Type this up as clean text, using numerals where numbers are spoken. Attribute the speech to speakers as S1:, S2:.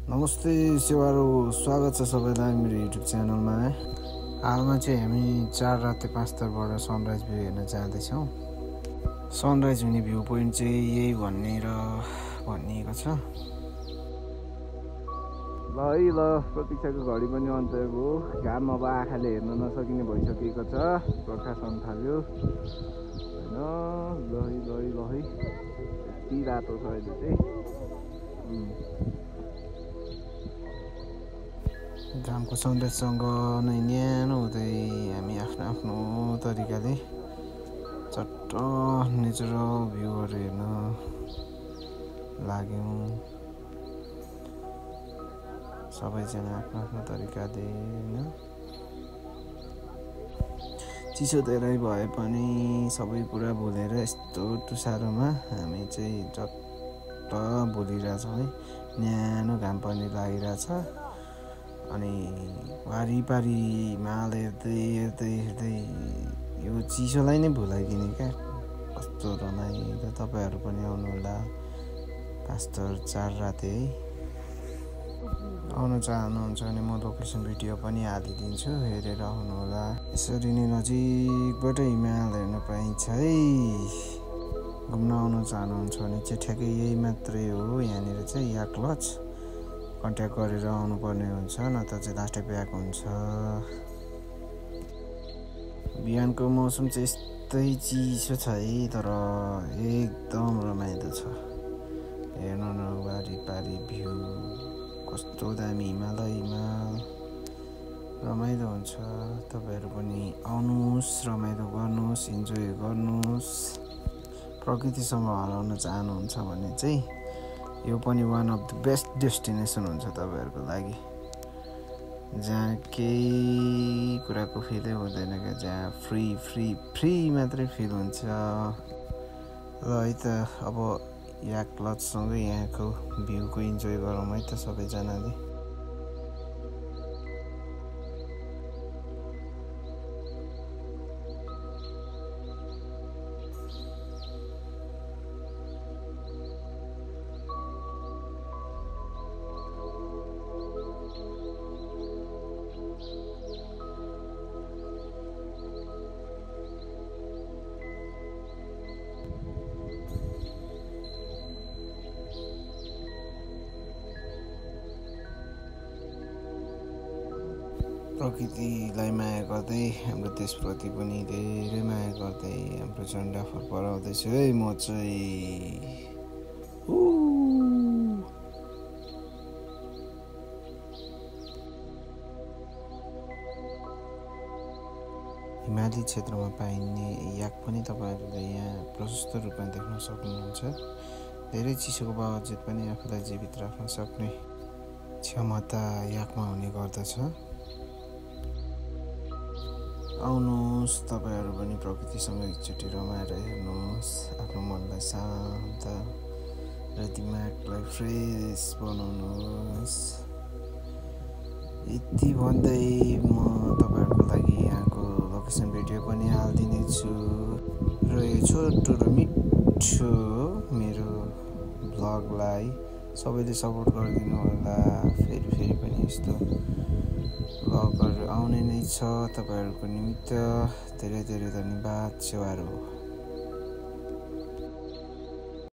S1: नमस्ते सेवारो स्वागत छ सबैलाई मेरो युट्युब च्यानलमा। हालमा चाहिँ हामी 4 राते 5 तरबाट सनराइज भ्यू हेर्न जाँदैछौँ। सनराइज हुने भ्यू पोइन्ट चाहिँ यही भनिएको छ। ल है ल प्रतीक्षाको घडी पनि अन्त भयो। घाम अब आँखाले हेर्न नसकिने भइसकेको छ। प्रकाश आउन थाल्यो होइन। ल है यति रातो छ अहिले चाहिँ। घामको सौन्दर्यसँग नै न्यानो हुँदै हामी आफ्नो तरिकाले चट्ट नेचुरल भ्यूहरू हेर्न लाग्यौँ। सबैजना आफ्नो तरिकाले होइन। चिसो धेरै भए पनि सबै कुरा भुलेर यस्तो टुसारोमा हामी चाहिँ चट्ट बोलिरहेछौँ है। न्यानो घाम पनि लागिरहेछ अनि वारिपारि माल हेर्दै यो चिसोलाई नै भुलाइदिने क्या। कस्तो रमाइलो। तपाईँहरू पनि आउनुहोला 4 राते है। आउनु चाहनुहुन्छ भने म लोकेसन भिडियो पनि हालिदिन्छु, हेरेर आउनुहोला। यसरी नै नजिकबाट हिमाल हेर्न पाइन्छ है। घुम्न आउनु चाहनुहुन्छ भने चाहिँ ठ्याक्कै यही मात्रै हो। यहाँनिर चाहिँ याक लज कन्ट्याक्ट गरेर आउनुपर्ने हुन्छ, नत्र चाहिँ लास्टै प्याक हुन्छ। बिहानको मौसम चाहिँ यस्तै चिसो छ है, तर एकदम रमाइलो छ। हेर्नु न वारिपारि भ्यू कस्तो दामी हिमाल रमाइलो हुन्छ। तपाईँहरू पनि आउनुहोस्, रमाइलो गर्नुहोस्, इन्जोय गर्नुहोस्। प्रकृतिसँग हराउन चाहनुहुन्छ भने चाहिँ यो पनि one of the best destination हुन्छ तपाईँहरूको लागि, जहाँ केही कुराको फिलै हुँदैन क्या। जहाँ फ्री मात्रै फिल हुन्छ। र है त अब याक लजसँगै यहाँको भ्यूको इन्जोय गरौँ है त सबैजनाले। प्रकृतिलाई माया गर्दै हाम्रो देशप्रति पनि धेरै माया गर्दै हाम्रो झन्डा फहराउँदैछु है म चाहिँ। हिमाली क्षेत्रमा पाइने याक पनि तपाईँहरूले यहाँ प्रशस्त रूपमा देख्न सक्नुहुन्छ। धेरै चिसोको बावजुद पनि आफूलाई जीवित राख्न सक्ने क्षमता याकमा हुने गर्दछ। आउनुहोस् तपाईँहरू पनि प्रकृतिसँग एकचोटि रमाएर हेर्नुहोस्। आफ्नो मनलाई शान्त र दिमागलाई फ्रेस बनाउनुहोस्। यति भन्दै म तपाईँहरूको लागि यहाँको लोकेसन भिडियो पनि हालिदिनेछु। र यो छोटो र मिठो मेरो भ्लगलाई सबैले सपोर्ट गरिदिनु होला। फेरि पनि यस्तो भ्लगहरू आउने नै छ। तपाईँहरूको निमित्त धेरै धन्यवाद सेवारो।